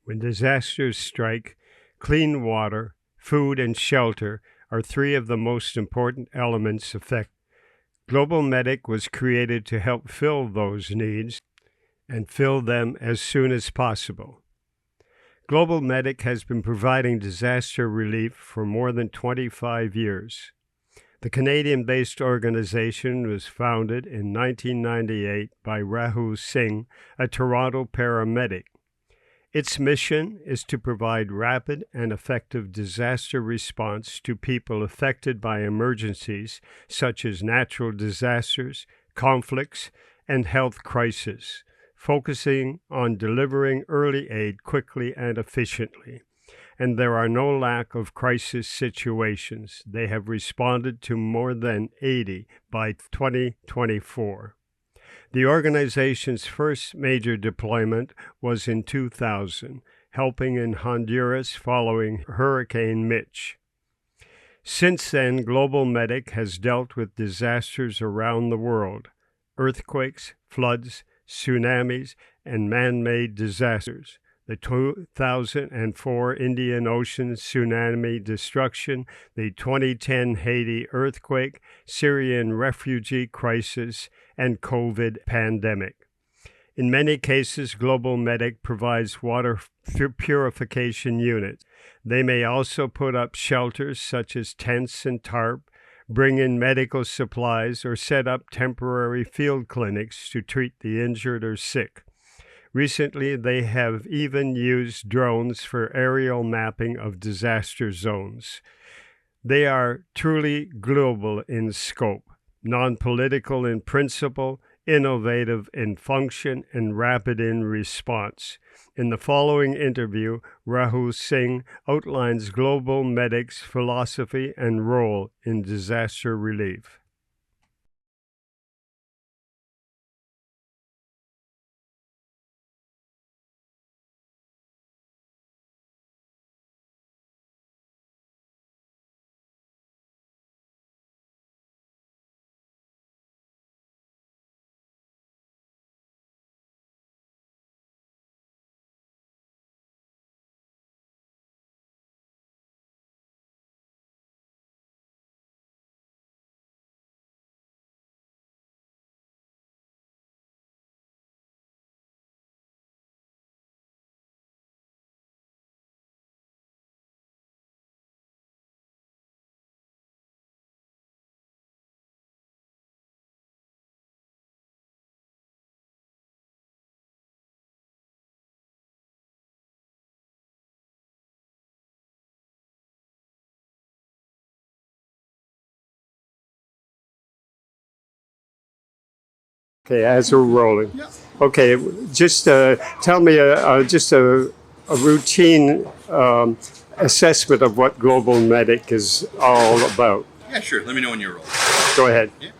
When disasters strike, clean water, food, and shelter are three of the most important elements affected. Global Medic was created to help fill those needs and fill them as soon as possible. Global Medic has been providing disaster relief for more than 25 years. The Canadian-based organization was founded in 1998 by Rahul Singh, a Toronto paramedic. Its mission is to provide rapid and effective disaster response to people affected by emergencies such as natural disasters, conflicts, and health crises, focusing on delivering early aid quickly and efficiently. And there are no lack of crisis situations. They have responded to more than 80 by 2024. The organization's first major deployment was in 2000, helping in Honduras following Hurricane Mitch. Since then, Global Medic has dealt with disasters around the world: earthquakes, floods, tsunamis, and man-made disasters. The 2004 Indian Ocean tsunami destruction, the 2010 Haiti earthquake, Syrian refugee crisis, and COVID pandemic. In many cases, Global Medic provides water purification units. They may also put up shelters such as tents and tarp, bring in medical supplies, or set up temporary field clinics to treat the injured or sick. Recently, they have even used drones for aerial mapping of disaster zones. They are truly global in scope, non-political in principle, innovative in function, and rapid in response. In the following interview, Rahul Singh outlines Global Medic's philosophy and role in disaster relief. Okay, as we're rolling. Yeah. Okay, just tell me just a routine assessment of what Global Medic is all about. Yeah, sure. Let me know when you're rolling. Go ahead. Yeah.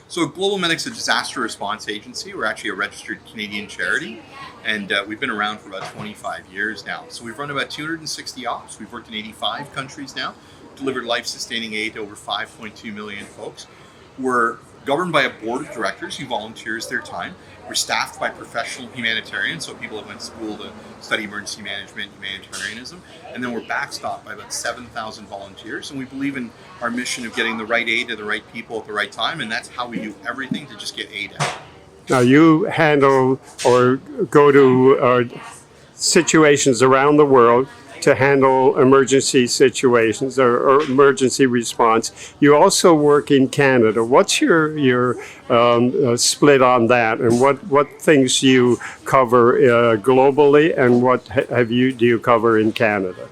So Global Medic's a disaster response agency. We're actually a registered Canadian charity, and we've been around for about 25 years now. So we've run about 260 ops. We've worked in 85 countries now, delivered life-sustaining aid to over 5.2 million folks. We're governed by a board of directors who volunteers their time. We're staffed by professional humanitarians, so people that went to school to study emergency management, humanitarianism, and then we're backstopped by about 7,000 volunteers, and we believe in our mission of getting the right aid to the right people at the right time, and that's how we do everything to just get aid out. Now, you handle or go to situations around the world to handle emergency situations or emergency response. You also work in Canada. What's your split on that, and what things you cover globally, and what do you cover in Canada?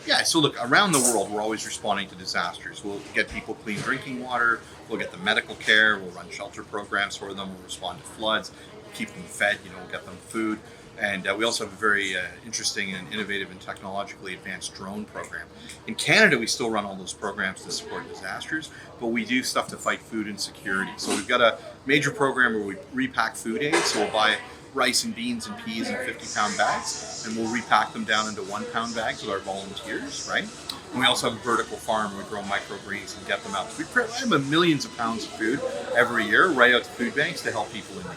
Yeah, so look, around the world, we're always responding to disasters. We'll get people clean drinking water, we'll get them medical care, we'll run shelter programs for them, we'll respond to floods, we'll keep them fed, we'll get them food. And we also have a very interesting and innovative and technologically advanced drone program. In Canada, we still run all those programs to support disasters, but we do stuff to fight food insecurity. So we've got a major program where we repack food aid. So we'll buy rice and beans and peas in 50-pound bags, and we'll repack them down into 1-pound bags with our volunteers, right? And we also have a vertical farm where we grow microgreens and get them out. So we provide millions of pounds of food every year right out to food banks to help people in need.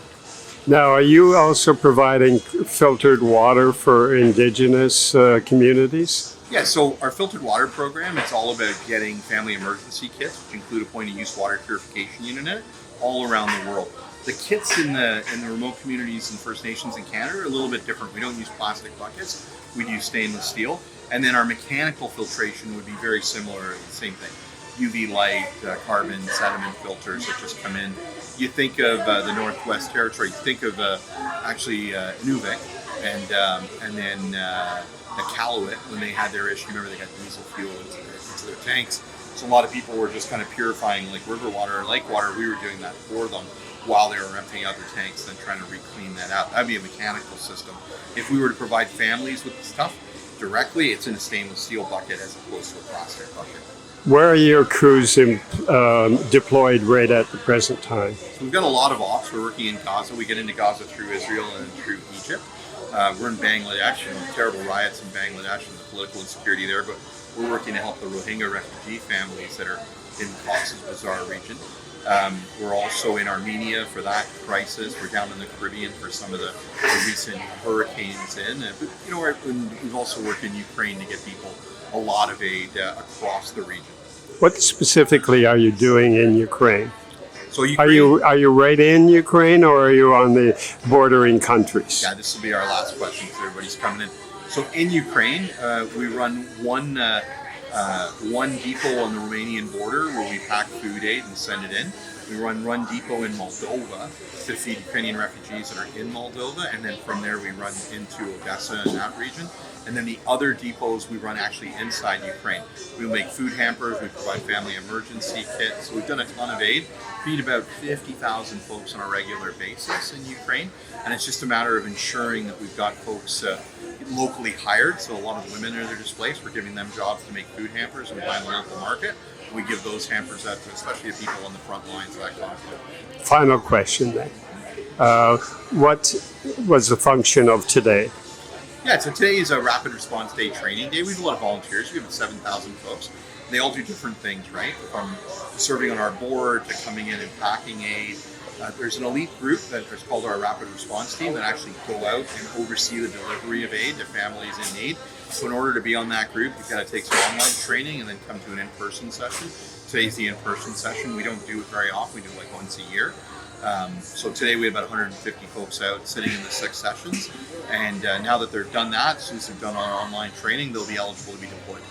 Now, are you also providing filtered water for indigenous communities? Yeah, so our filtered water program, it's all about getting family emergency kits, which include a point-of-use water purification unit in it, all around the world. The kits in the remote communities and First Nations in Canada are a little bit different. We don't use plastic buckets, we use stainless steel. And then our mechanical filtration would be very similar, the same thing. UV light, carbon, sediment filters that just come in. You think of the Northwest Territory, you think of Inuvik and then Iqaluit when they had their issue. Remember, they got diesel fuel into their tanks. So a lot of people were just kind of purifying like river water or lake water. We were doing that for them while they were emptying out their tanks and trying to re-clean that out. That'd be a mechanical system. If we were to provide families with the stuff directly, it's in a stainless steel bucket as opposed to a plastic bucket. Where are your crews deployed right at the present time? So we've got a lot of ops. We're working in Gaza. We get into Gaza through Israel and through Egypt. We're in Bangladesh, and terrible riots in Bangladesh and the political insecurity there, but we're working to help the Rohingya refugee families that are in Cox's Bazar region. We're also in Armenia for that crisis. We're down in the Caribbean for some of the recent hurricanes but we've also worked in Ukraine to get people a lot of aid across the region. What specifically are you doing in Ukraine? So Ukraine, are you right in Ukraine, or are you on the bordering countries? Yeah, this will be our last question because everybody's coming in. So in Ukraine, we run one depot on the Romanian border where we pack food aid and send it in. We run depot in Moldova to feed Ukrainian refugees that are in Moldova, and then from there we run into Odessa and that region. And then the other depots we run actually inside Ukraine. We make food hampers, we provide family emergency kits. So we've done a ton of aid, feed about 50,000 folks on a regular basis in Ukraine. And it's just a matter of ensuring that we've got folks locally hired. So a lot of the women that are displaced, we're giving them jobs to make food hampers and buy in the local market. We give those hampers out to especially the people on the front lines of that conflict. Final question then. What was the function of today? Yeah, so today is a rapid response day training day. We have a lot of volunteers. We have 7,000 folks. They all do different things, right? From serving on our board to coming in and packing aid. There's an elite group that is called our rapid response team that actually go out and oversee the delivery of aid to families in need. So in order to be on that group, you've got to take some online training and then come to an in-person session. Today's the in-person session. We don't do it very often. We do it like once a year. So today we have about 150 folks out sitting in the 6 sessions. And now that they've done that, since they've done our online training, they'll be eligible to be deployed.